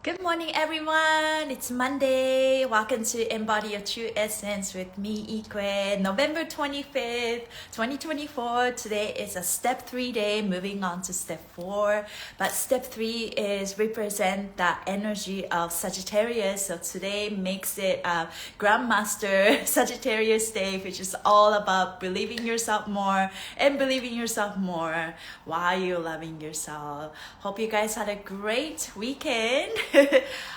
Good morning, everyone. It's Monday. Welcome to Embody Your True Essence with me, Ikue. November 25th, 2024. Today is a step 3 day, moving on to step 4. But step 3 is represent the energy of Sagittarius. So today makes it a Grandmaster Sagittarius day, which is all about believing yourself more and believing yourself more while you're loving yourself. Hope you guys had a great weekend.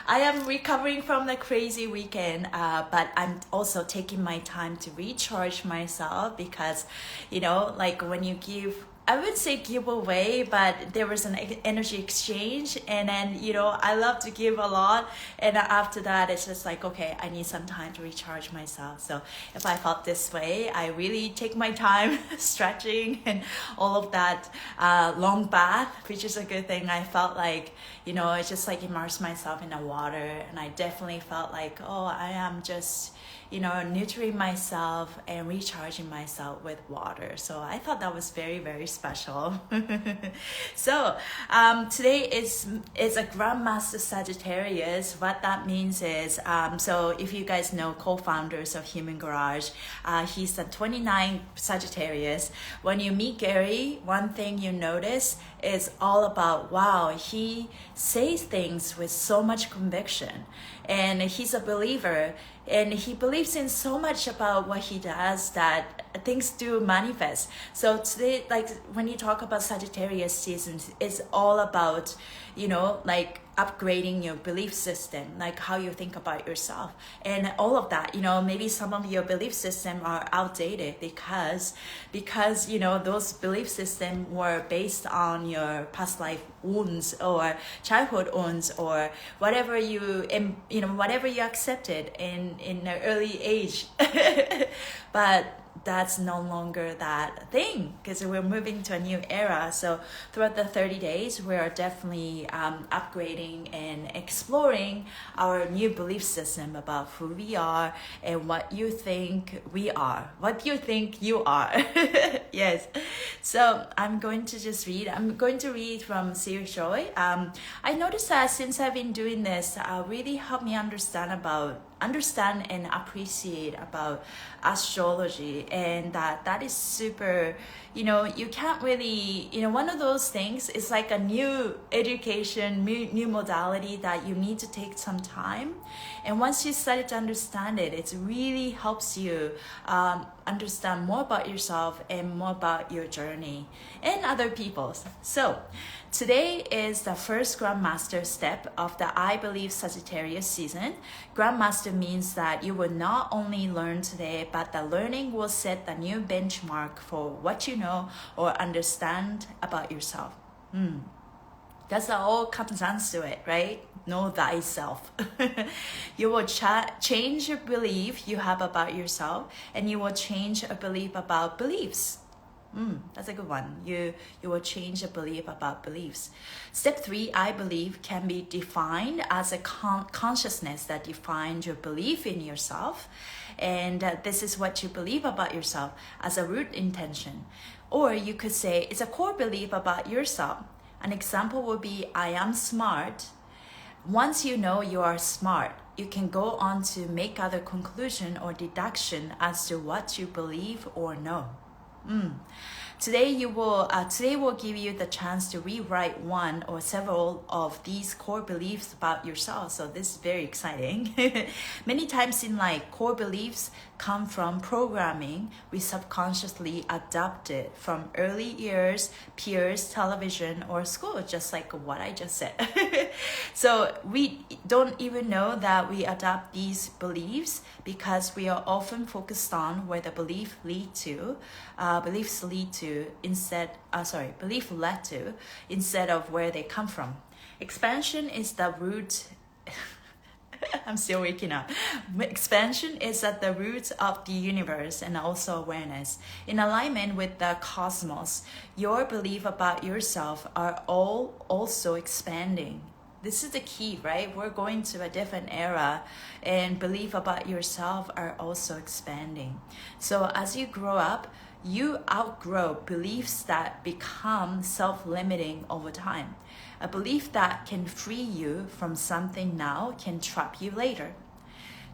I am recovering from the crazy weekend, but I'm also taking my time to recharge myself because, like when you give, I would say give away, but there was an energy exchange, and then I love to give a lot, and after that it's just like, okay, I need some time to recharge myself. So if I felt this way, I really take my time stretching and all of that, long bath, which is a good thing. I felt like it's just like immerse myself in the water, and I definitely felt like, oh, I am just nurturing myself and recharging myself with water. So I thought that was very, very special. So today is a Grandmaster Sagittarius. What that means is, so if you guys know co-founders of Human Garage, he's the 29 Sagittarius. When you meet Gary, one thing you notice is all about, wow, he says things with so much conviction, and he's a believer, and he believes in so much about what he does that things do manifest. So today, like when you talk about Sagittarius seasons, it's all about like upgrading your belief system, like how you think about yourself and all of that. Maybe some of your belief system are outdated because those belief system were based on your past life wounds or childhood wounds or whatever whatever you accepted in an early age. But that's no longer that thing because we're moving to a new era. So throughout the 30 days, we are definitely upgrading and exploring our new belief system about who we are and what you think we are, what you think you are. Yes. So I'm going to just read. I'm going to read from Sears Joy. I noticed that since I've been doing this, really helped me understand and appreciate about astrology, and that is super, you can't really, one of those things is like a new education, new modality that you need to take some time, and once you start to understand it, it really helps you understand more about yourself and more about your journey and other people's. So today is the first Grandmaster step of the I Believe Sagittarius season. Grandmaster means that you will not only learn today, but the learning will set the new benchmark for what you know or understand about yourself. That's all comes down to it, right? Know thyself. You will change your belief you have about yourself, and you will change a belief about beliefs. That's a good one. You will change a belief about beliefs. Step 3, I believe, can be defined as a consciousness that defines your belief in yourself. And this is what you believe about yourself as a root intention. Or you could say it's a core belief about yourself. An example would be, I am smart. Once you know you are smart, you can go on to make other conclusion or deduction as to what you believe or know. Today will give you the chance to rewrite one or several of these core beliefs about yourself. So this is very exciting. Many times in life, core beliefs come from programming we subconsciously adopted from early years, peers, television, or school, just like what I just said. So we don't even know that we adopt these beliefs because we are often focused on where the beliefs led to instead of where they come from. Expansion is the root. I'm still waking up. Expansion is at the root of the universe and also awareness. In alignment with the cosmos, your belief about yourself are all also expanding. This is the key, right? We're going to a different era, and belief about yourself are also expanding. So as you grow up, you outgrow beliefs that become self-limiting over time. A belief that can free you from something now can trap you later.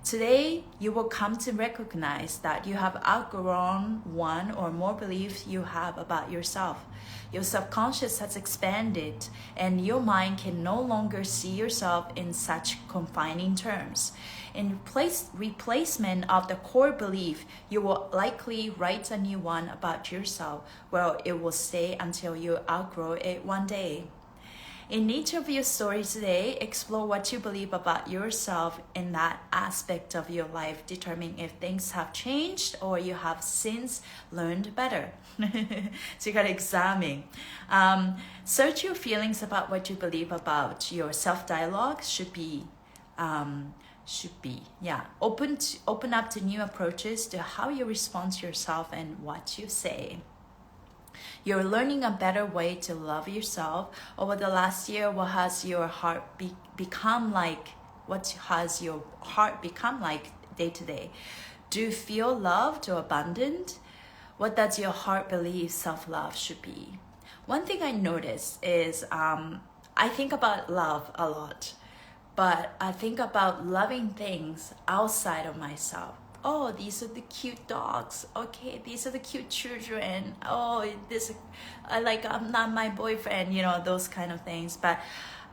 Today, you will come to recognize that you have outgrown one or more beliefs you have about yourself. Your subconscious has expanded, and your mind can no longer see yourself in such confining terms. In replacement of the core belief, you will likely write a new one about yourself, where it will stay until you outgrow it one day. In each of your stories today, explore what you believe about yourself in that aspect of your life, determining if things have changed or you have since learned better. So you gotta examine. Search your feelings about what you believe about your self-dialogue should be open up to new approaches to how you respond to yourself and what you say. You're learning a better way to love yourself. Over the last year, what has your heart become like? What has your heart become like day to day? Do you feel loved or abundant? What does your heart believe self-love should be? One thing I noticed is I think about love a lot, but I think about loving things outside of myself. Oh, these are the cute dogs. Okay, these are the cute children. Oh, I'm not my boyfriend, those kind of things. But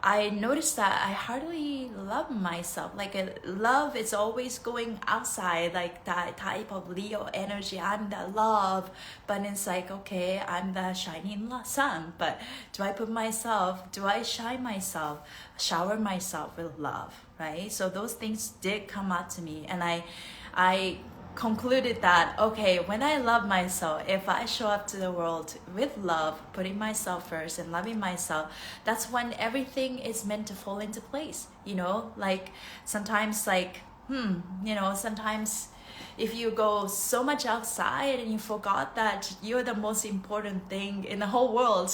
I noticed that I hardly love myself. Love is always going outside, like that type of Leo energy. I'm the love, but it's like, okay, I'm the shining sun. But do I shine myself, shower myself with love, right? So those things did come out to me, and I concluded that, okay, when I love myself, if I show up to the world with love, putting myself first and loving myself, that's when everything is meant to fall into place. Sometimes sometimes if you go so much outside and you forgot that you're the most important thing in the whole world.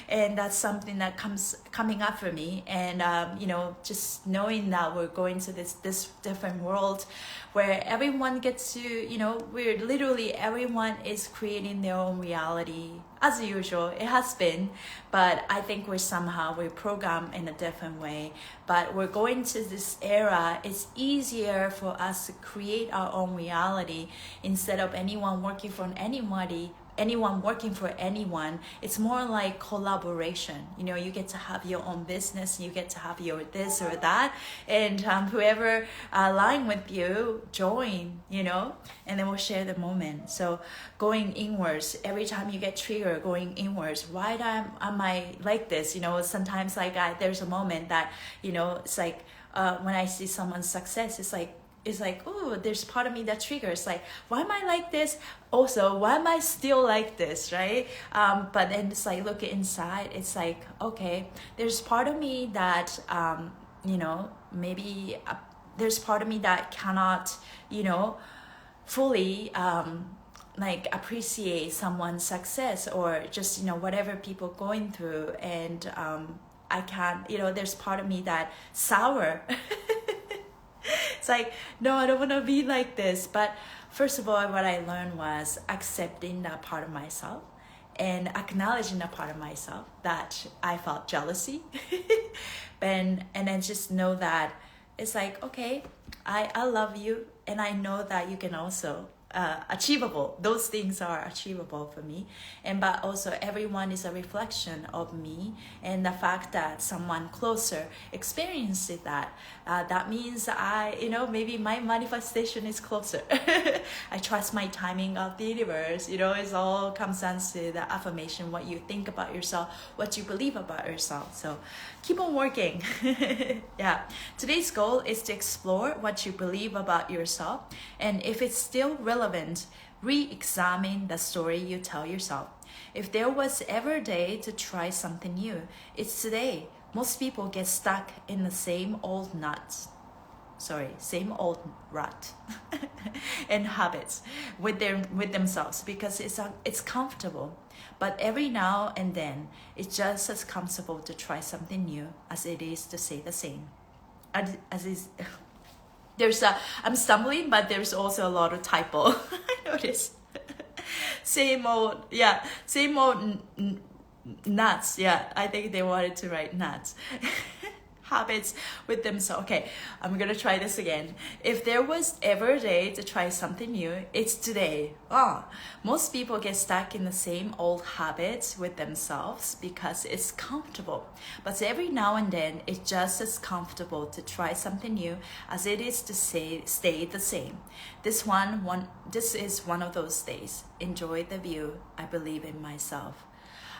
And that's something that coming up for me. And just knowing that we're going to this different world where everyone gets to, everyone is creating their own reality. As usual, it has been, but I think we're programmed in a different way. But we're going to this era, it's easier for us to create our own reality instead of anyone working for anyone. It's more like collaboration. You get to have your own business, you get to have your this or that, and whoever align with you, join, and then we'll share the moment. So going inwards, every time you get triggered, going inwards, why am I like this? Sometimes there's a moment that, it's like when I see someone's success, it's like, oh, there's part of me that triggers, like, why am I like this? Also, why am I still like this, right? But then it's like, look inside, it's like, okay, there's part of me that, maybe there's part of me that cannot, fully, appreciate someone's success or just, whatever people going through. And I can't, there's part of me that sour. It's like, no, I don't want to be like this. But first of all, what I learned was accepting that part of myself and acknowledging that part of myself that I felt jealousy. and then just know that it's like, okay, I love you, and I know that you can also achievable. Those things are achievable for me, but also everyone is a reflection of me, and the fact that someone closer experiences that means maybe my manifestation is closer. I trust my timing of the universe. It all comes down to the affirmation, what you think about yourself, what you believe about yourself. So keep on working. Yeah, today's goal is to explore what you believe about yourself, and if it's still relevant, re-examine the story you tell yourself. If there was ever a day to try something new, it's today. Most people get stuck in the same old rut and habits with themselves because it's comfortable. But every now and then, it's just as comfortable to try something new as it is to say the same. I'm stumbling, but there's also a lot of typo. I noticed. Same old nuts. Yeah, I think they wanted to write nuts. Habits with themselves. Okay, I'm gonna try this again. If there was ever a day to try something new, it's today. Most people get stuck in the same old habits with themselves because it's comfortable. But every now and then, it's just as comfortable to try something new as it is to stay the same. This is one of those days. Enjoy the view. I believe in myself.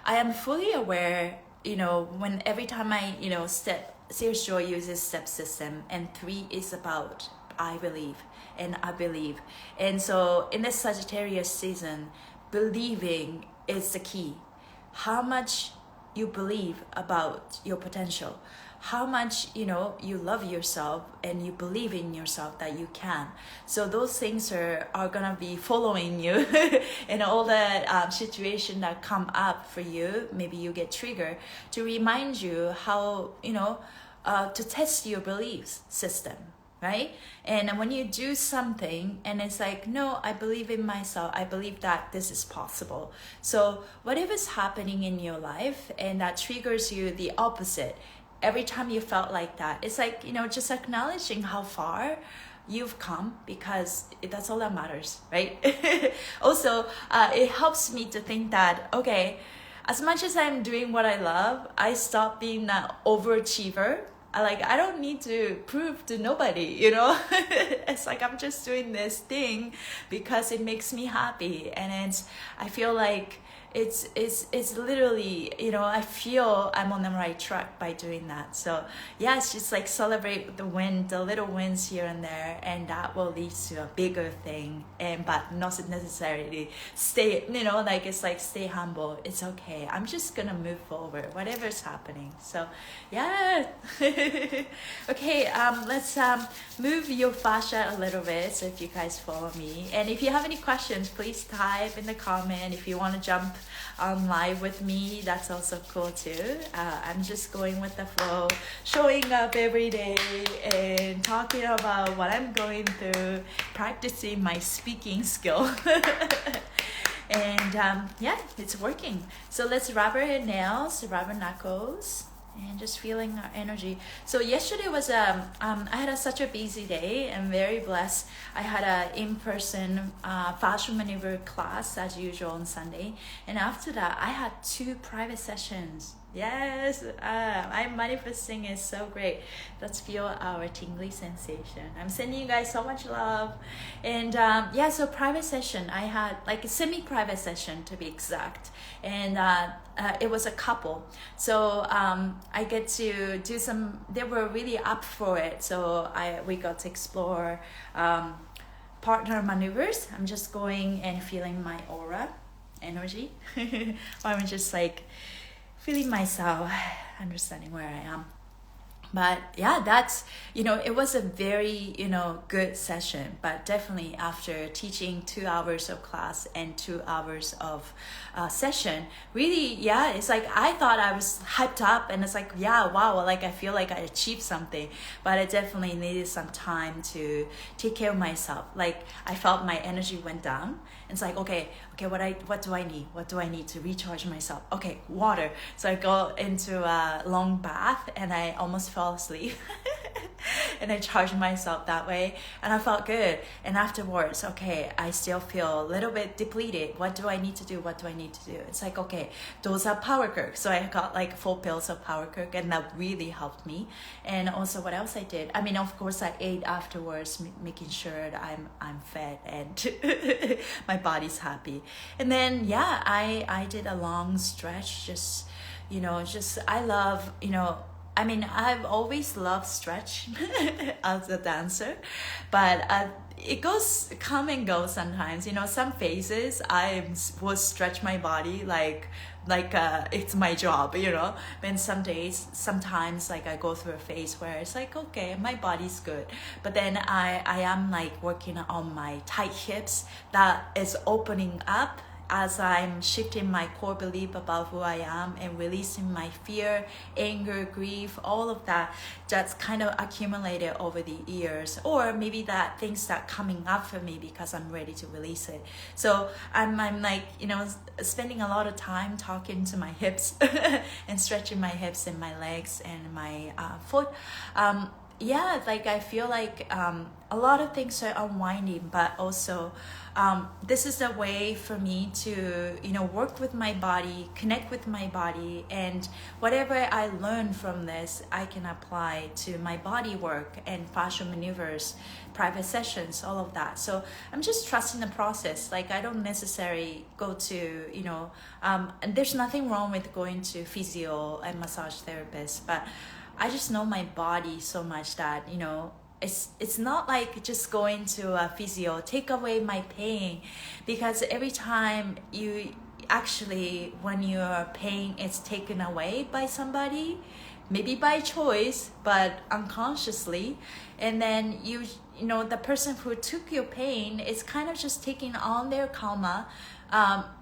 I am fully aware, when every time I, Serious Joy uses step system, and 3 is about I believe and I believe. And so in this Sagittarius season, believing is the key. How much you believe about your potential, how much you love yourself and you believe in yourself that you can. So those things are gonna be following you in all the situation that come up for you. Maybe you get triggered to remind you how to test your beliefs system, right? And when you do something and it's like, no, I believe in myself, I believe that this is possible. So whatever's happening in your life and that triggers you the opposite, every time you felt like that, it's like, just acknowledging how far you've come, because that's all that matters, right? Also, it helps me to think that, okay, as much as I'm doing what I love, I stop being an overachiever. I don't need to prove to nobody, It's like I'm just doing this thing because it makes me happy, and I feel like it's literally, I feel I'm on the right track by doing that. So yeah, it's just like celebrate the little wins here and there, and that will lead to a bigger thing. But not necessarily stay, it's like stay humble. It's okay. I'm just gonna move forward, whatever's happening. So yeah. Okay, let's move your fascia a little bit. So if you guys follow me, and if you have any questions, please type in the comment. If you want to jump on live with me, that's also cool too. I'm just going with the flow, showing up every day and talking about what I'm going through, practicing my speaking skill. And yeah, it's working. So let's rub our nails, rub our knuckles, and just feeling our energy. So yesterday was I had such a busy day. I'm very blessed. I had a in-person fascia maneuver class as usual on Sunday, and after that I had 2 private sessions. Yes, I'm manifesting is so great. Let's feel our tingly sensation. I'm sending you guys so much love. And yeah, so private session, I had like a semi-private session to be exact. And it was a couple. So I get to do they were really up for it. So we got to explore partner maneuvers. I'm just going and feeling my aura, energy. I'm just like, feeling myself, understanding where I am. But yeah, that's, it was a very, good session. But definitely after teaching 2 hours of class and 2 hours of session, really, yeah, it's like I thought I was hyped up, and it's like, yeah, wow, like I feel like I achieved something. But I definitely needed some time to take care of myself. Like I felt my energy went down. It's like, okay, what do I need? What do I need to recharge myself? Okay, water. So I go into a long bath and I almost fell asleep. And I charged myself that way, and I felt good. And afterwards, okay, I still feel a little bit depleted. What do I need to do? What do I need to do? It's like, okay, those are power kirk. So I got like 4 pills of power kirk, and that really helped me. And also, what else I did? I mean, of course, I ate afterwards, making sure that I'm fed and my body's happy. And then yeah, I did a long stretch. Just I love I mean, I've always loved stretch as a dancer, but it goes come and go sometimes. Some phases I will stretch my body like it's my job. And sometimes like I go through a phase where it's like, okay, my body's good, but then I am like working on my tight hips that is opening up as I'm shifting my core belief about who I am and releasing my fear, anger, grief, all of that that's kind of accumulated over the years, or maybe that things start coming up for me because I'm ready to release it. So I'm like, you know, spending a lot of time talking to my hips and stretching my hips and my legs and my foot. Yeah, like I feel like a lot of things are unwinding, but also this is a way for me to, you know, work with my body, connect with my body, and whatever I learn from this, I can apply to my body work and fascial maneuvers, private sessions, all of that. So I'm just trusting the process. Like I don't necessarily go to, you know, and there's nothing wrong with going to physio and massage therapist, but I just know my body so much that, you know, it's not like just going to a physio take away my pain, because every time you actually, when your pain is taken away by somebody, maybe by choice but unconsciously, and then you know, the person who took your pain is kind of just taking on their karma.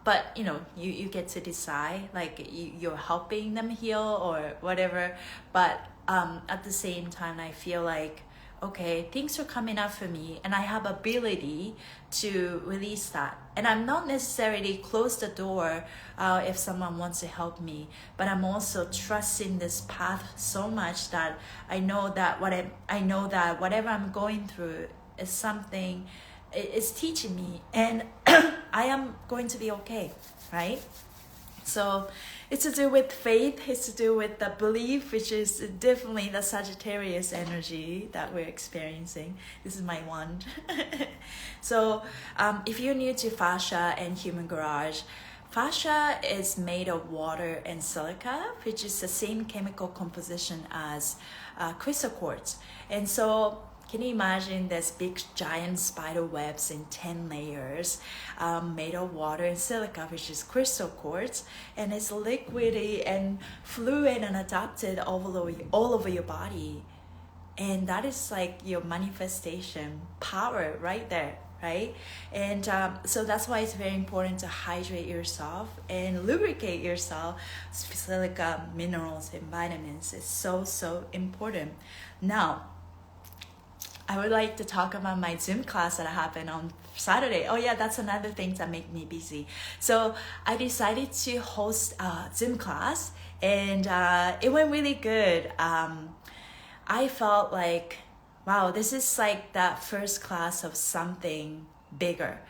But you know, you get to decide, like you're helping them heal or whatever. But at the same time, I feel like, okay, things are coming up for me and I have ability to release that. And I'm not necessarily close the door if someone wants to help me, but I'm also trusting this path so much that I know that whatever I'm going through is something, it's teaching me, and I am going to be okay, right? So it's to do with faith, it's to do with the belief, which is definitely the Sagittarius energy that we're experiencing. This is my wand. So if you're new to Fascia and Human Garage, Fascia is made of water and silica, which is the same chemical composition as crystal quartz. And so can you imagine this big giant spider webs in 10 layers made of water and silica, which is crystal quartz, and it's liquidy and fluid and adapted all over your body. And that is like your manifestation power right there, right? And so that's why it's very important to hydrate yourself and lubricate yourself. Silica, minerals, and vitamins is so important. Now, I would like to talk about my Zoom class that happened on Saturday. Oh yeah, that's another thing that make me busy. So I decided to host a Zoom class, and it went really good. I felt like, wow, this is like that first class of something bigger.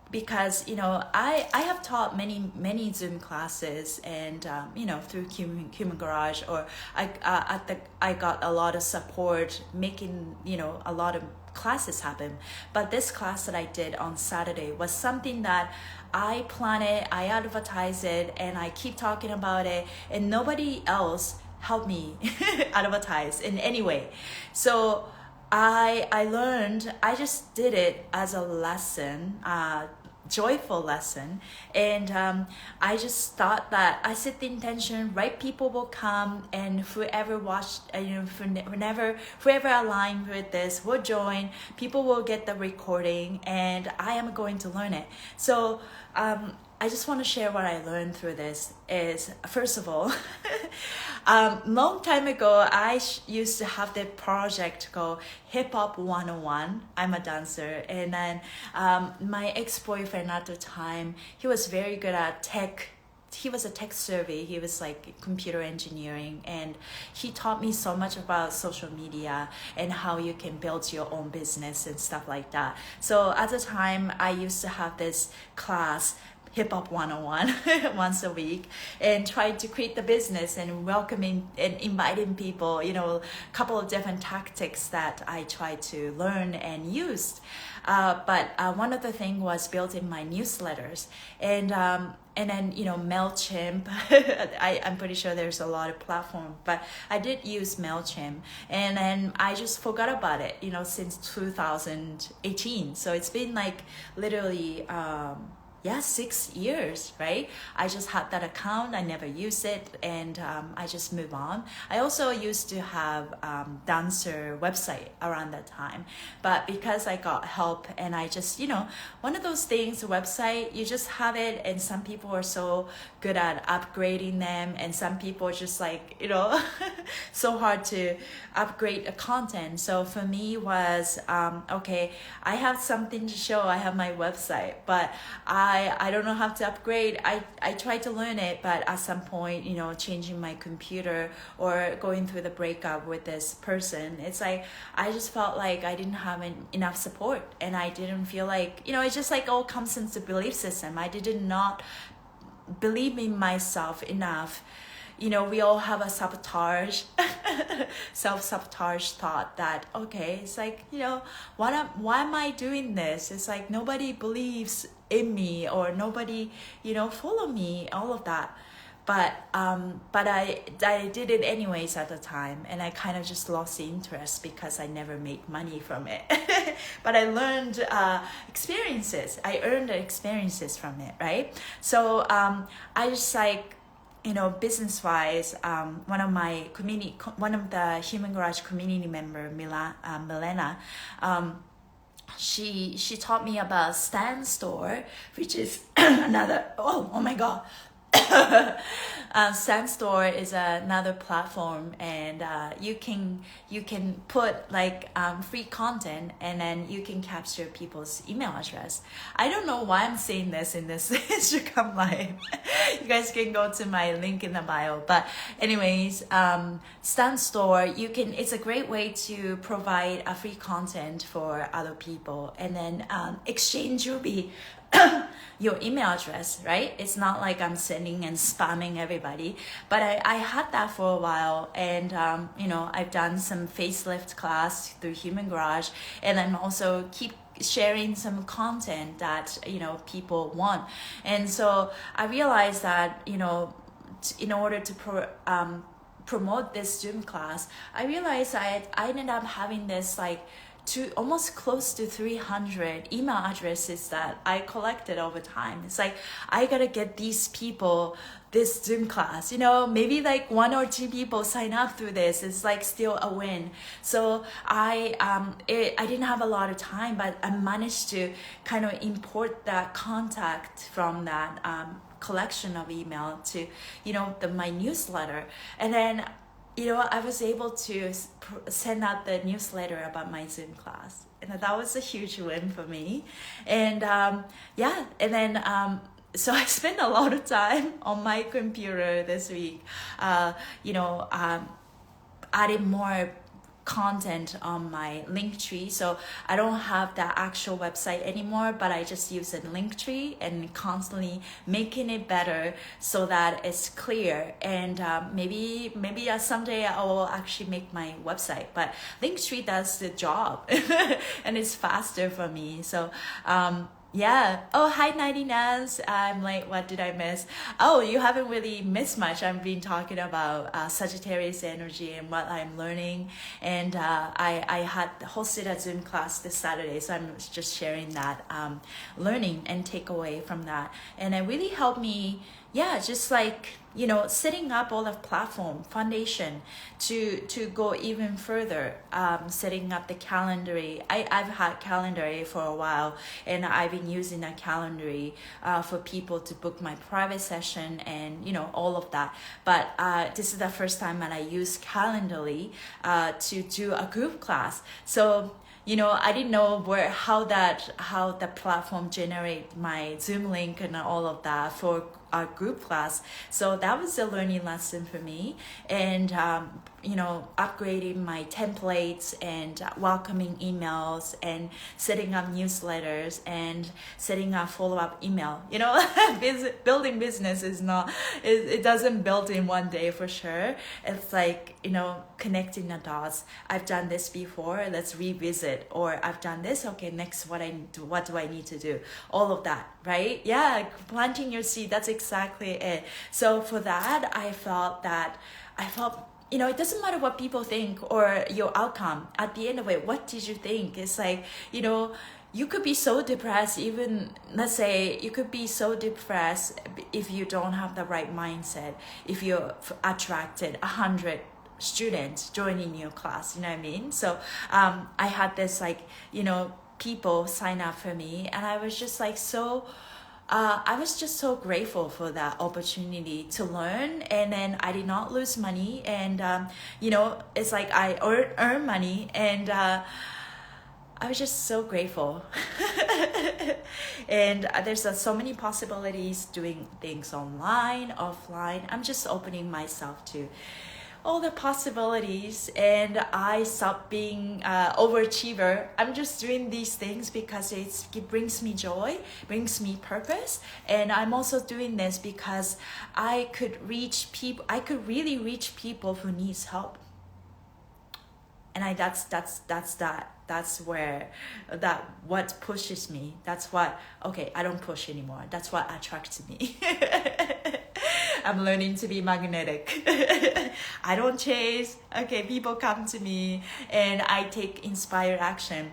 Because, you know, I have taught many Zoom classes, and you know, through Human Garage, or I got a lot of support making, you know, a lot of classes happen. But this class that I did on Saturday was something that I plan it, I advertise it, and I keep talking about it, and nobody else helped me advertise in any way. So I learned, I just did it as a lesson, joyful lesson, and I just thought that I set the intention, right people will come, and whoever watched, you know, whoever aligned with this will join, people will get the recording, and I am going to learn it. So I just want to share what I learned through this is, first of all, long time ago, I used to have the project called Hip Hop 101. I'm a dancer. And then my ex-boyfriend at the time, he was very good at tech. He was a tech survey. He was like computer engineering, and he taught me so much about social media and how you can build your own business and stuff like that. So at the time, I used to have this class, Hip Hop 101, once a week, and trying to create the business and welcoming and inviting people, you know, a couple of different tactics that I tried to learn and used. But one of the things was building my newsletters, and then, you know, MailChimp. I'm pretty sure there's a lot of platforms, but I did use MailChimp, and then I just forgot about it, you know, since 2018. So it's been like literally 6 years, right? I just had that account, I never used it, and I just move on. I also used to have dancer website around that time, but because I got help, and I just, one of those things, website, you just have it, and some people are so good at upgrading them, and some people are just like, so hard to upgrade the content. So for me was, okay, I have something to show, I have my website, but I don't know how to upgrade. I tried to learn it, but at some point, changing my computer or going through the breakup with this person, it's like I just felt like I didn't have enough support, and I didn't feel like, it's just like all comes into belief system. I did not believe in myself enough. We all have a sabotage, self-sabotage thought that, okay, it's like, why am I doing this? It's like nobody believes in me, or nobody, follow me, all of that. But I did it anyways at the time, and I kind of just lost the interest because I never made money from it. But I learned experiences. I earned the experiences from it, right? So I just like, business-wise, one of the Human Garage community member, Milena, she taught me about Stan Store, which is another, oh my God. Stan Store is another platform, and you can put like free content, and then you can capture people's email address. I don't know why I'm saying this in this Instagram live. You guys can go to my link in the bio. But anyways, Stan Store, it's a great way to provide a free content for other people, and then exchange will be your email address, right? It's not like I'm sending and spamming everybody, but I had that for a while, and I've done some facelift class through Human Garage, and I'm also keep sharing some content that people want. And so I realized that in order to promote this Zoom class, I realized I ended up having this like almost close to 300 email addresses that I collected over time. It's like, I gotta get these people this Zoom class, maybe like 1 or 2 people sign up through this. It's like still a win. So I didn't have a lot of time, but I managed to kind of import that contact from that collection of email to, my newsletter. And then I was able to send out the newsletter about my Zoom class, and that was a huge win for me. And and then so I spent a lot of time on my computer this week, adding more content on my Linktree. So I don't have the actual website anymore, but I just use a Linktree and constantly making it better so that it's clear. And maybe someday I will actually make my website, but Linktree does the job and it's faster for me. So yeah. Oh, hi, 90nans. I'm like, what did I miss? Oh, you haven't really missed much. I've been talking about Sagittarius energy and what I'm learning. And I had hosted a Zoom class this Saturday. So I'm just sharing that learning and takeaway from that. And it really helped me, just like, setting up all the platform foundation to go even further, setting up the Calendly. I've had Calendly for a while, and I've been using a Calendly for people to book my private session and all of that. But this is the first time that I use Calendly to do a group class. So I didn't know how the platform generate my Zoom link and all of that for our group class. So that was a learning lesson for me. And upgrading my templates and welcoming emails and setting up newsletters and setting up follow-up email. Building business is not, it doesn't build in one day for sure. It's like, connecting the dots. I've done this before, let's revisit. Or I've done this, okay, next what do I need to do? All of that, right? Yeah, planting your seed, that's exactly it. So for that, I felt it doesn't matter what people think or your outcome. At the end of it, what did you think? It's like, you could be so depressed, even let's say you could be so depressed if you don't have the right mindset, if you attracted 100 students joining your class, you know what I mean? So I had this like, you know, people sign up for me, and I was just like I was just so grateful for that opportunity to learn. And then I did not lose money, and you know, it's like I earn money, and I was just so grateful. And there's so many possibilities doing things online, offline. I'm just opening myself to all the possibilities, and I stopped being overachiever. I'm just doing these things because it brings me joy, brings me purpose. And I'm also doing this because I could reach people. I could really reach people who needs help. And that's where what pushes me. That's what, okay, I don't push anymore. That's what attracts me. I'm learning to be magnetic. I don't chase. Okay, people come to me, and I take inspired action.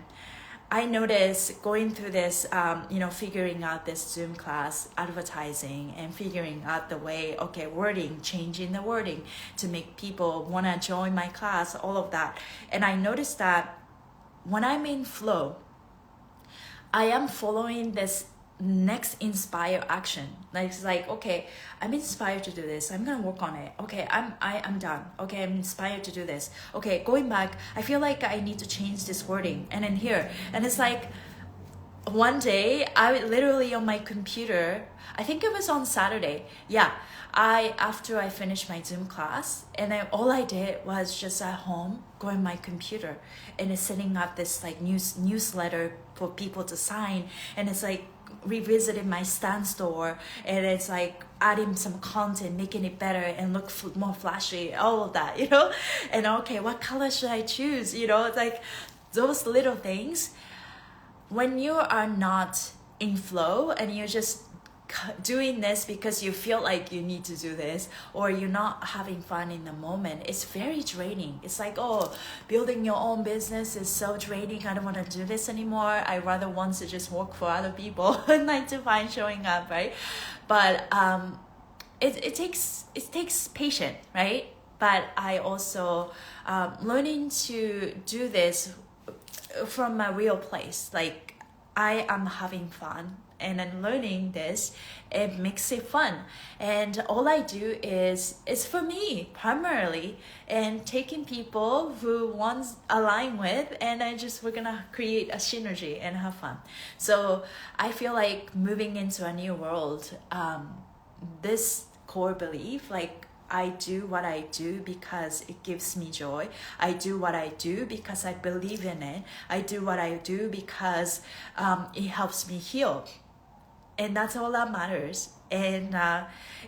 I noticed going through this, you know, figuring out this Zoom class, advertising, and figuring out the way, okay, wording, changing the wording to make people want to join my class, all of that. And I noticed that when I'm in flow, I am following this next inspire action. Like, it's like, okay, I'm inspired to do this, I'm gonna work on it. Okay, I'm done. Okay, I'm inspired to do this. Okay, going back, I feel like I need to change this wording, and then here, and it's like one day I literally on my computer, I think it was on Saturday, yeah, after I finished my Zoom class, and then all I did was just at home go on my computer and it's setting up this like newsletter for people to sign, and it's like revisiting my stand store, and it's like adding some content, making it better and look more flashy, all of that, you know. And okay, what color should I choose, you know? It's like those little things. When you are not in flow and you're just doing this because you feel like you need to do this, or you're not having fun in the moment, it's very draining. It's like, oh, building your own business is so draining, I don't want to do this anymore, I rather want to just work for other people 9 to 5 showing up, right? But it takes patience, right? But I also learning to do this from a real place, like I am having fun, and then learning this, it makes it fun. And all I do is for me primarily, and taking people who want align with, and I just, we're gonna create a synergy and have fun. So I feel like moving into a new world, this core belief, like I do what I do because it gives me joy. I do what I do because I believe in it. I do what I do because it helps me heal. And that's all that matters. And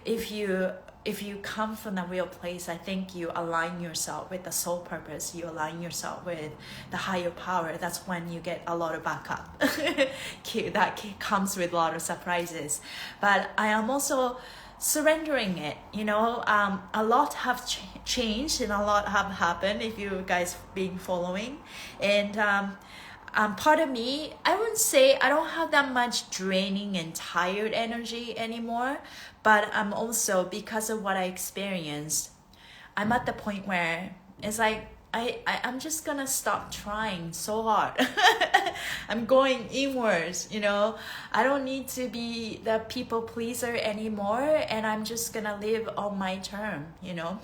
if you come from a real place, I think you align yourself with the soul purpose, you align yourself with the higher power. That's when you get a lot of backup. That comes with a lot of surprises. But I am also surrendering it, you know. A lot have changed and a lot have happened, if you guys been following. And part of me, I wouldn't say I don't have that much draining and tired energy anymore, but I'm also, because of what I experienced, I'm at the point where it's like I'm just gonna stop trying so hard. I'm going inwards, you know. I don't need to be the people pleaser anymore, and I'm just gonna live on my term, you know.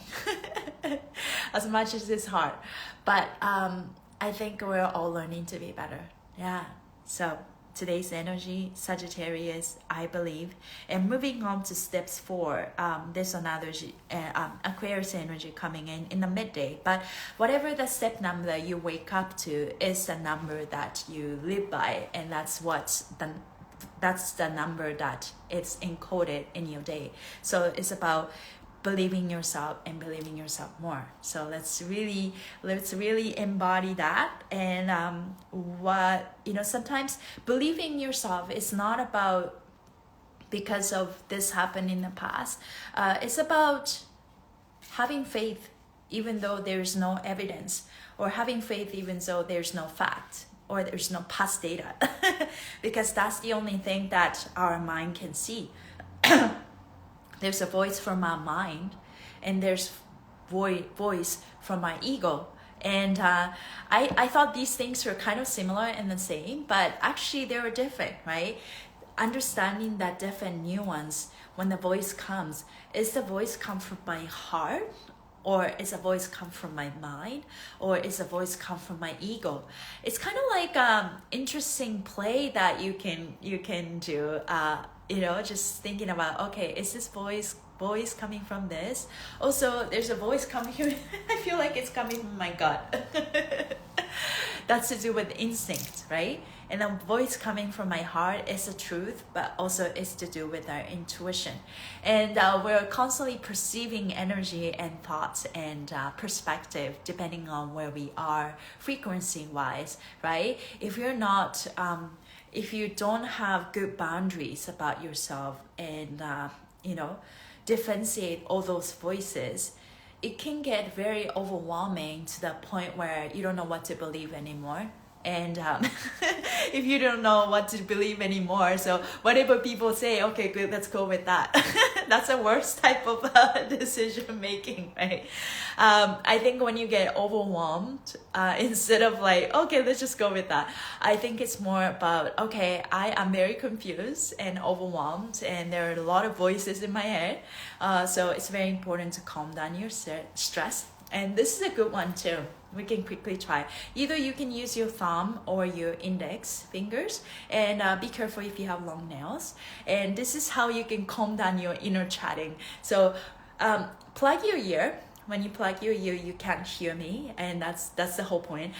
As much as it's hard, but I think we're all learning to be better. Yeah. So today's energy, Sagittarius, I believe. And moving on to steps 4, there's another Aquarius energy coming in the midday. But whatever the step number you wake up to is the number that you live by, and that's the number that it's encoded in your day. So it's about believing yourself and believing yourself more. So let's really embody that. And what, you know, sometimes believing yourself is not about because of this happened in the past. It's about having faith even though there's no evidence, or having faith even though there's no fact. or there's no past data because that's the only thing that our mind can see. There's a voice from our mind, and there's voice from my ego. And I thought these things were kind of similar and the same, but actually they were different, right? Understanding that different nuance when the voice comes, is the voice come from my heart, or is a voice come from my mind, or is a voice come from my ego? It's kind of like interesting play that you can do. You know, just thinking about, okay, is this voice coming from this? Also, there's a voice coming here. I feel like it's coming from my gut. That's to do with instinct, right? And a voice coming from my heart is the truth, but also is to do with our intuition. And we're constantly perceiving energy and thoughts and perspective depending on where we are frequency-wise, right? If you're not, if you don't have good boundaries about yourself and, you know, differentiate all those voices, it can get very overwhelming to the point where you don't know what to believe anymore. And if you don't know what to believe anymore, so whatever people say, okay, good, let's go with that. That's the worst type of decision making, right? I think when you get overwhelmed, instead of like, okay, let's just go with that, I think it's more about, okay, I am very confused and overwhelmed, and there are a lot of voices in my head. So it's very important to calm down your stress. And this is a good one too. We can quickly try. Either you can use your thumb or your index fingers, and be careful if you have long nails. And this is how you can calm down your inner chatting. So plug your ear. When you plug your ear, you can't hear me, and that's the whole point.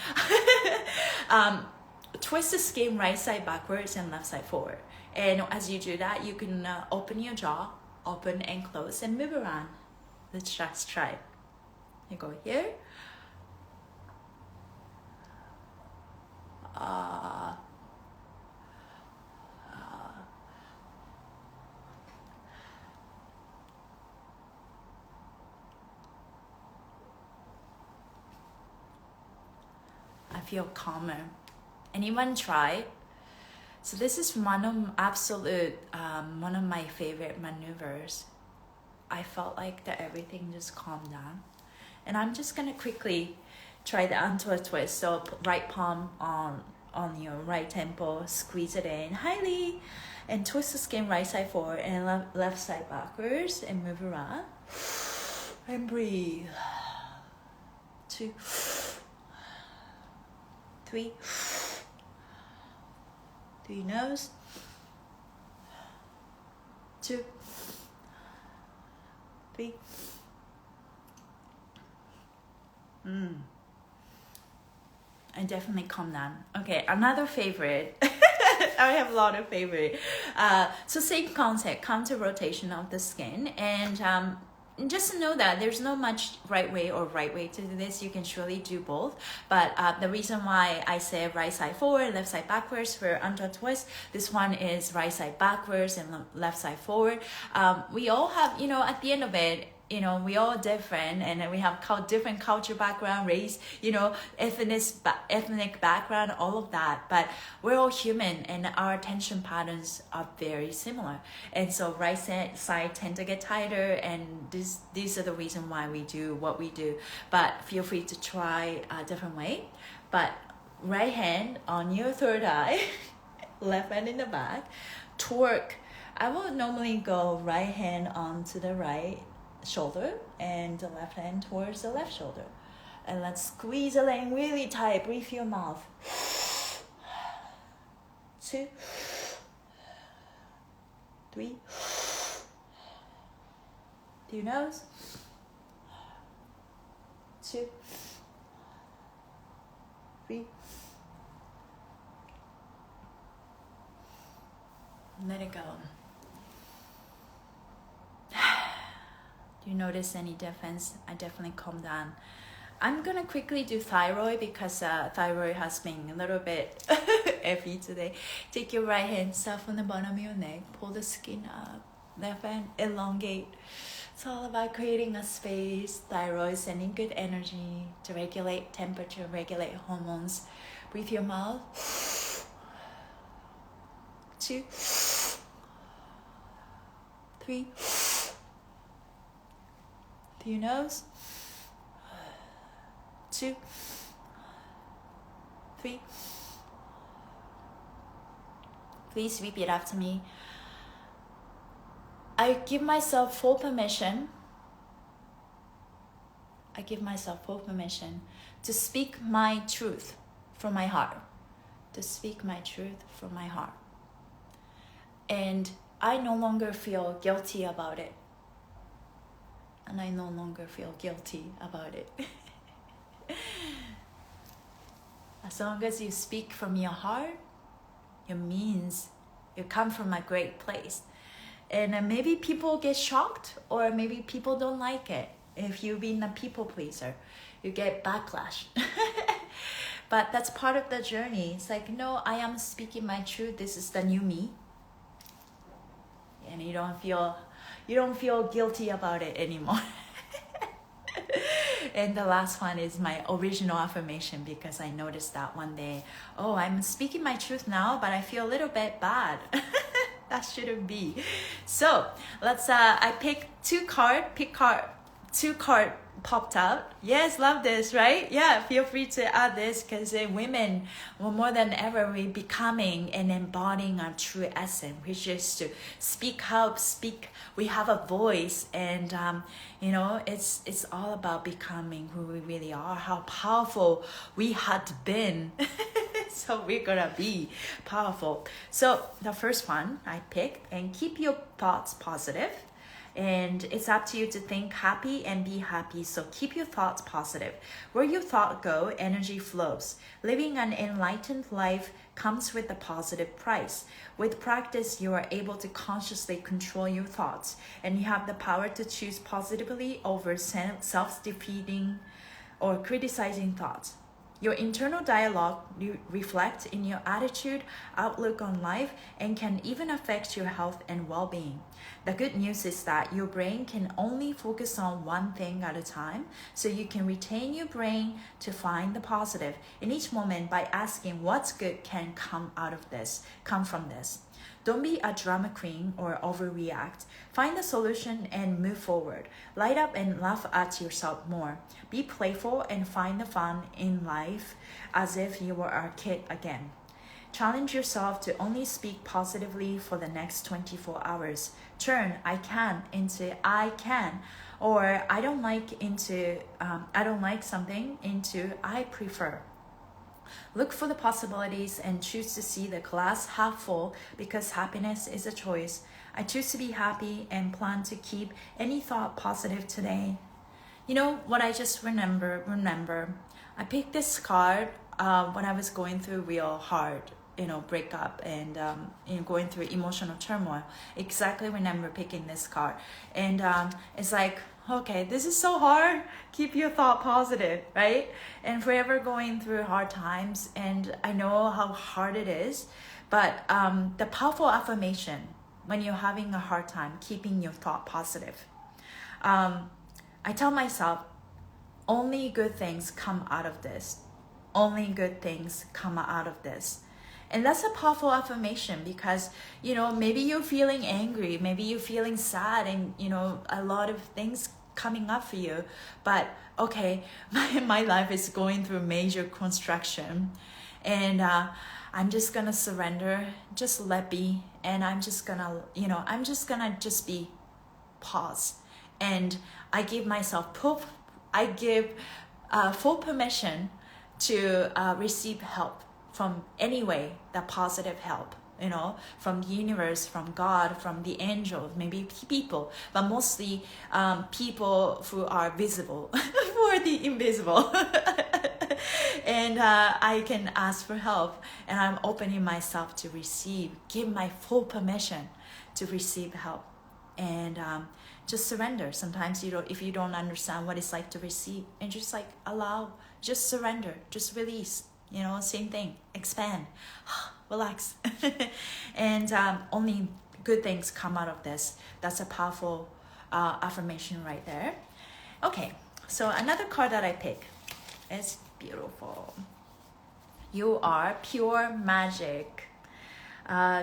Twist the skin right side backwards and left side forward. And as you do that, you can open your jaw, open and close, and move around. Let's just try. You go here. I feel calmer. Anyone try? So this is one of my favorite maneuvers. I felt like that everything just calmed down. And I'm just gonna quickly try the onto twist. So right palm on your right temple, squeeze it in highly, and twist the skin right side forward and left side backwards, and move around. And breathe. 2, 3. Through your nose. 2, 3. I definitely calm down. Okay, another favorite. I have a lot of favorite. So same concept, counter rotation of the skin, and just to know that there's no much right way to do this. You can surely do both, but the reason why I say right side forward, left side backwards for under twist, this one is right side backwards and left side forward. We all have, you know, at the end of it, you know, we all different, and we have different culture background, race, you know, ethnic background, all of that. But we're all human, and our attention patterns are very similar. And so right side tend to get tighter, and these are the reason why we do what we do. But feel free to try a different way. But right hand on your third eye, left hand in the back, torque. I will normally go right hand onto the right shoulder and the left hand towards the left shoulder, and let's squeeze the leg really tight. Breathe your mouth. 2, 3. Through your nose. 2, 3. Let it go. Do you notice any difference? I definitely calm down. I'm gonna quickly do thyroid because thyroid has been a little bit heavy today. Take your right hand, start from the bottom of your neck, pull the skin up. Left hand, elongate It's all about creating a space, thyroid sending good energy to regulate temperature, regulate hormones. Breathe your mouth. 2, 3. Through your nose. 2, 3. Please repeat after me. I give myself full permission. I give myself full permission to speak my truth from my heart. To speak my truth from my heart. And I no longer feel guilty about it. And I no longer feel guilty about it. As long as you speak from your heart, it means you come from a great place. And maybe people get shocked, or maybe people don't like it. If you've been a people pleaser, you get backlash. But that's part of the journey. It's like, no, I am speaking my truth. This is the new me. And you don't feel guilty about it anymore. And the last one is my original affirmation, because I noticed that one day, oh, I'm speaking my truth now, but I feel a little bit bad. That shouldn't be. So let's, I picked 2 cards, two card popped out. Yes, love this, right? Yeah, feel free to add this, because women, well, more than ever, we're becoming and embodying our true essence, which is to speak out, we have a voice, and you know, it's all about becoming who we really are, how powerful we had been. So we're gonna be powerful. So the first one I picked, and keep your thoughts positive. And it's up to you to think happy and be happy. So keep your thoughts positive. Where your thought go, energy flows. Living an enlightened life comes with a positive price. With practice, you are able to consciously control your thoughts, and you have the power to choose positively over self-defeating or criticizing thoughts. Your internal dialogue reflects in your attitude, outlook on life, and can even affect your health and well-being. The good news is that your brain can only focus on one thing at a time, so you can retain your brain to find the positive in each moment by asking what's good can come from this. Don't be a drama queen or overreact. Find the solution and move forward. Light up and laugh at yourself more. Be playful and find the fun in life as if you were a kid again. Challenge yourself to only speak positively for the next 24 hours. Turn I can into I can, or I don't like something into I prefer. Look for the possibilities and choose to see the glass half full, because happiness is a choice. I choose to be happy and plan to keep any thought positive today. You know what I just remember? I picked this card when I was going through real hard, breakup and going through emotional turmoil. Exactly remember picking this card. And it's like, okay, this is so hard. Keep your thought positive, right? And forever going through hard times, and I know how hard it is, but the powerful affirmation when you're having a hard time, keeping your thought positive. I tell myself, only good things come out of this. Only good things come out of this. And that's a powerful affirmation, because, maybe you're feeling angry, maybe you're feeling sad, and, a lot of things coming up for you. But, okay, my life is going through major construction, and I'm just going to surrender, just let be, and I'm just going to, just be pause. And I give myself full permission to receive help from any way, that positive help, from the universe, from God, from the angels, maybe people, but mostly people who are visible, who are the invisible. And I can ask for help, and I'm opening myself to give my full permission to receive help. And just surrender. Sometimes if you don't understand what it's like to receive, and just just surrender, just release, same thing, expand, relax. And only good things come out of this. That's a powerful affirmation right there. Okay, so another card that I pick is beautiful. You are pure magic.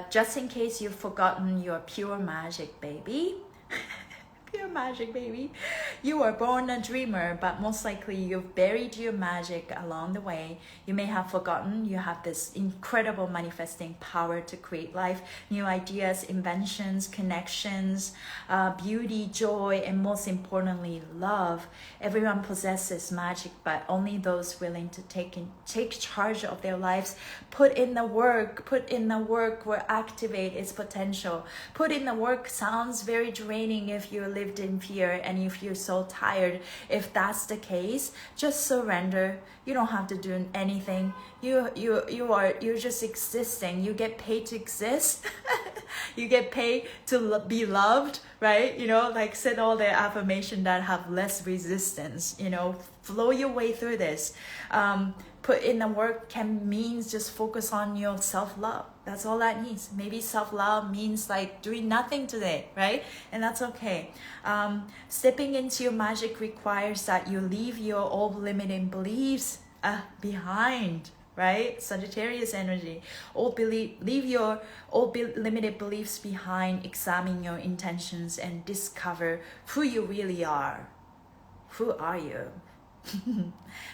Just in case you've forgotten, you're pure magic, baby. Pure magic, baby. You were born a dreamer, but most likely you've buried your magic along the way. You may have forgotten you have this incredible manifesting power to create life, new ideas, inventions, connections, beauty, joy, and most importantly, love. Everyone possesses magic, but only those willing to take charge of their lives, put in the work will activate its potential. Put in the work sounds very draining if you lived in fear and if you're so tired. If that's the case, just surrender. You don't have to do anything. You're just existing. You get paid to exist. You get paid to be loved, right? You know, like said all the affirmation that have less resistance. You know, flow your way through this. Put in the work can means just focus on your self-love. That's all that means. Maybe self-love means like doing nothing today, right? And that's okay. Stepping into your magic requires that you leave your old limiting beliefs behind, right? Sagittarius energy. Leave your old limited beliefs behind. Examine your intentions and discover who you really are. Who are you?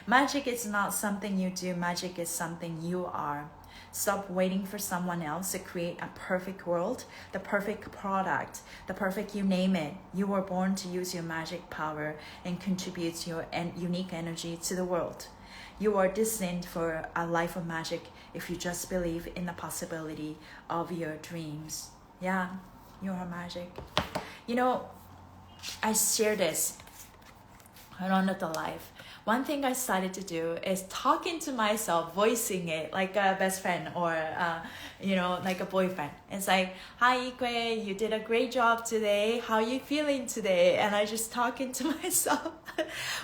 Magic is not something you do. Magic is something you are. Stop waiting for someone else to create a perfect world, the perfect product, the perfect you name it. You were born to use your magic power and contribute your unique energy to the world. You are destined for a life of magic if you just believe in the possibility of your dreams. Yeah, you are magic. You know, I share this around the life. One thing I started to do is talking to myself, voicing it like a best friend or, like a boyfriend. It's like, hi, Ikue, you did a great job today. How are you feeling today? And I just talking to myself,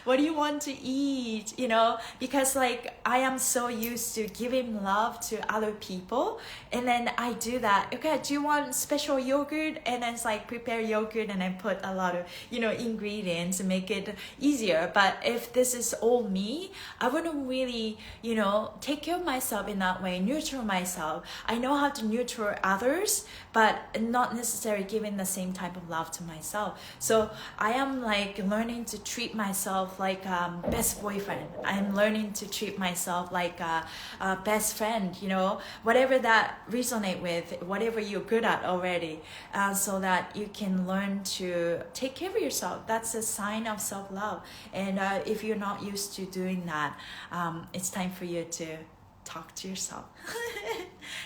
what do you want to eat? You know, because like I am so used to giving love to other people. And then I do that. Okay, do you want special yogurt? And then it's like prepare yogurt and I put a lot of, ingredients to make it easier. But if this is all me, I wouldn't really, take care of myself in that way, nurture myself. I know how to nurture others, but not necessarily giving the same type of love to myself. So I am like learning to treat myself like best boyfriend. I'm learning to treat myself like a best friend, whatever that resonate with, whatever you're good at already, so that you can learn to take care of yourself. That's a sign of self-love. And if you're not used to doing that, it's time for you to talk to yourself.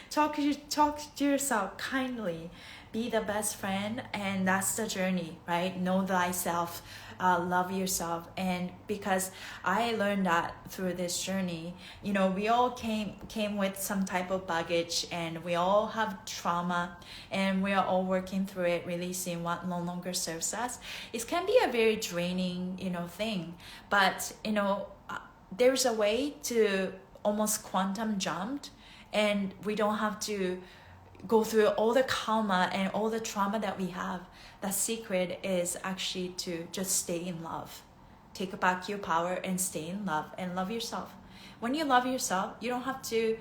talk to yourself kindly. Be the best friend, and that's the journey, right? Know thyself, love yourself. And because I learned that through this journey, we all came with some type of baggage, and we all have trauma, and we are all working through it, releasing what no longer serves us. It can be a very draining, thing, but there's a way to almost quantum jump, and we don't have to go through all the karma and all the trauma that we have. The secret is actually to just stay in love. Take back your power and stay in love and love yourself. When you love yourself, you don't have to,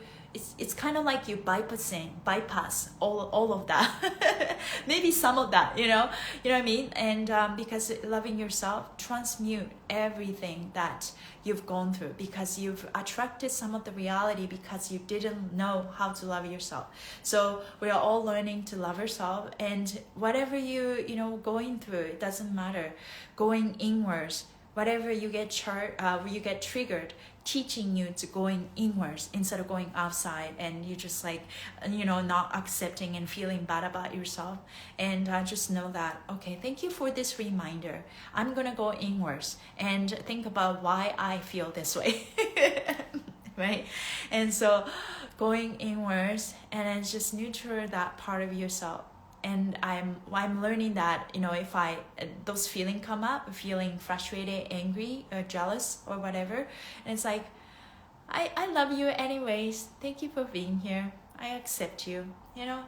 it's kind of like you bypass all of that. Maybe some of that, you know what I mean? And because loving yourself transmute everything that you've gone through, because you've attracted some of the reality because you didn't know how to love yourself. So we are all learning to love ourselves, and whatever you going through, it doesn't matter. Going inwards, whatever you get triggered, teaching you to going inwards instead of going outside, and you just not accepting and feeling bad about yourself. And just know that, okay, thank you for this reminder. I'm gonna go inwards and think about why I feel this way. Right? And so going inwards, and then just nurture that part of yourself. And I'm learning that, if those feelings come up, feeling frustrated, angry, or jealous, or whatever, and it's like, I love you anyways. Thank you for being here. I accept you,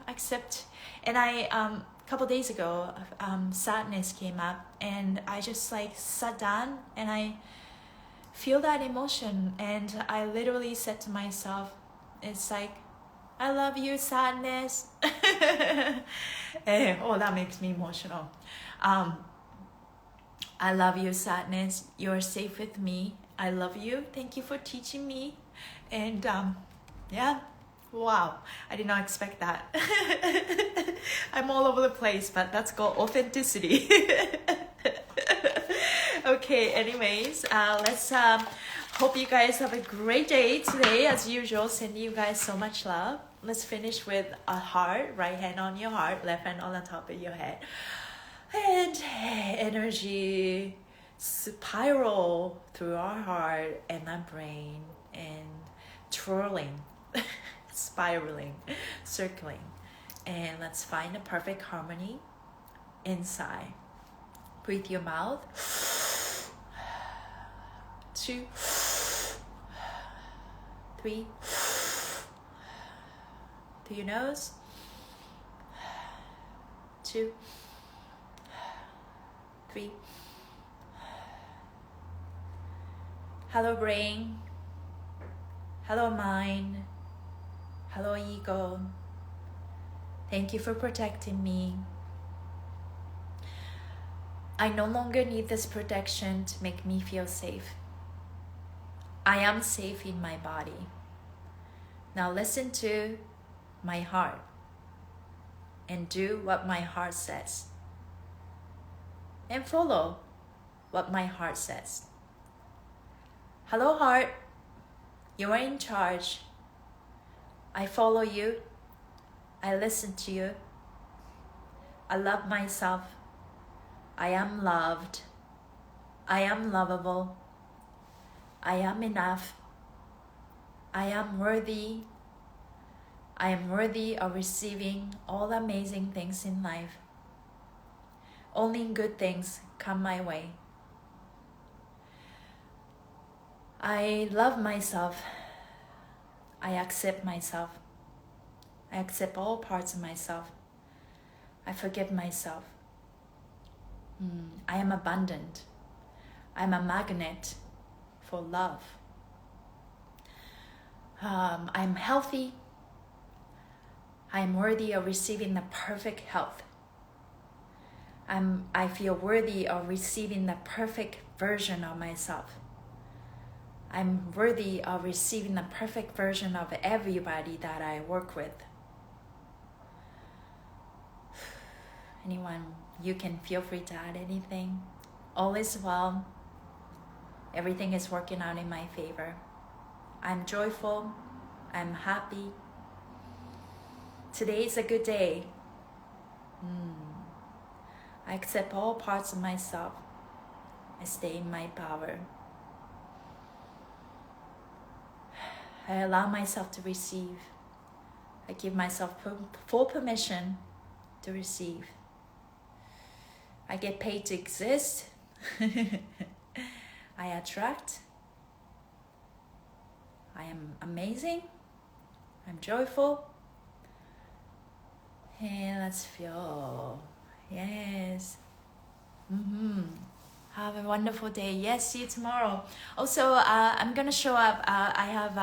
accept. And I couple days ago, sadness came up, and I just like sat down and I feel that emotion, and I literally said to myself, it's like, I love you, sadness. Oh, that makes me emotional. I love you, sadness. You're safe with me. I love you. Thank you for teaching me. And yeah, wow, I did not expect that. I'm all over the place, but that's called authenticity. Okay, anyways, let's hope you guys have a great day today. As usual, sending you guys so much love. Let's finish with a heart. Right hand on your heart, left hand on the top of your head. And energy spiral through our heart and our brain and twirling, spiraling, circling. And let's find a perfect harmony inside. Breathe your mouth. 2, 3. Through your nose. 2, 3. Hello brain. Hello mind. Hello ego. Thank you for protecting me. I no longer need this protection to make me feel safe. I am safe in my body. Now listen to my heart and do what my heart says. And follow what my heart says. Hello heart, you are in charge. I follow you. I listen to you. I love myself. I am loved. I am lovable. I am enough. I am worthy. I am worthy of receiving all amazing things in life. Only good things come my way. I love myself. I accept myself. I accept all parts of myself. I forgive myself. I am abundant. I'm a magnet for love. I'm healthy. I'm worthy of receiving the perfect health. I feel worthy of receiving the perfect version of myself. I'm worthy of receiving the perfect version of everybody that I work with. Anyone, you can feel free to add anything. All is well. Everything is working out in my favor. I'm joyful. I'm happy. Today is a good day. I accept all parts of myself. I stay in my power. I allow myself to receive. I give myself full permission to receive. I get paid to exist. I attract. I am amazing. I'm joyful. And let's feel. Yes. Have a wonderful day. Yes, see you tomorrow. Also, I'm gonna show up. I have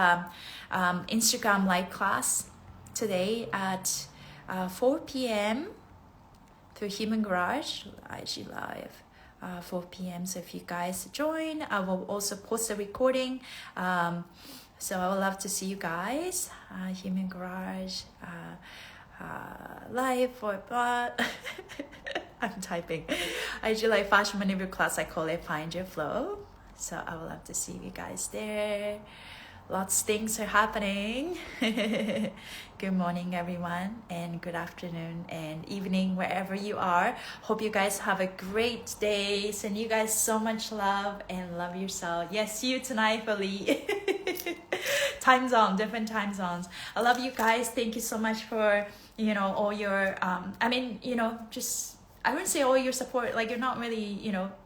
Instagram live class today at 4 p.m. through Human Garage, IG Live, 4 p.m. So if you guys join, I will also post a recording. So I would love to see you guys. Human Garage live for I'm typing. I do like fashion maneuver class. I call it Find Your Flow. So I would love to see you guys there. Lots of things are happening. Good morning, everyone, and good afternoon and evening wherever you are. Hope you guys have a great day. Send you guys so much love and love yourself. Yes, see you tonight, Feli. Time zone, different time zones. I love you guys. Thank you so much for all your just I wouldn't say all your support, like you're not really,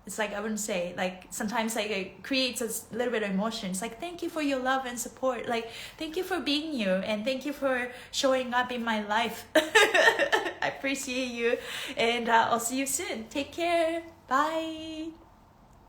it's like, I wouldn't say, like sometimes like it creates a little bit of emotion. It's like, thank you for your love and support. Like, thank you for being you and thank you for showing up in my life. I appreciate you. And I'll see you soon. Take care. Bye.